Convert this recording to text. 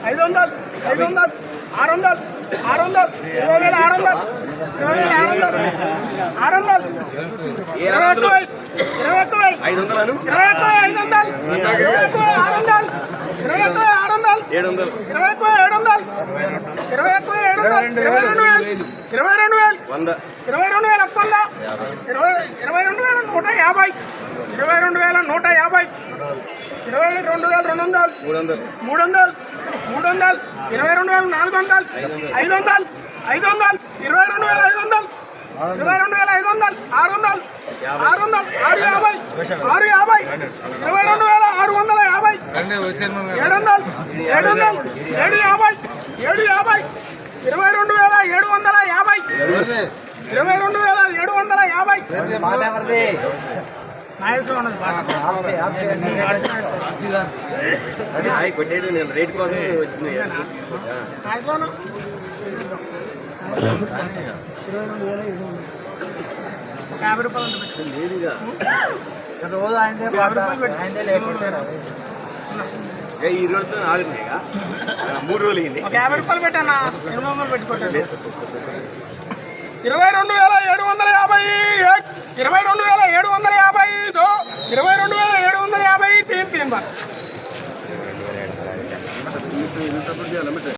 500 600 600 20,600 rate కోసం వచ్చింది 50 రూపాయలు లేదుగా రోజు ఆయనదే ఈ రోజుతో ఆగుతున్నాయిగా 3 రోజులు అయింది 50 రూపాయలు పెట్టాను 800 పెట్టుకోండి 22,750 22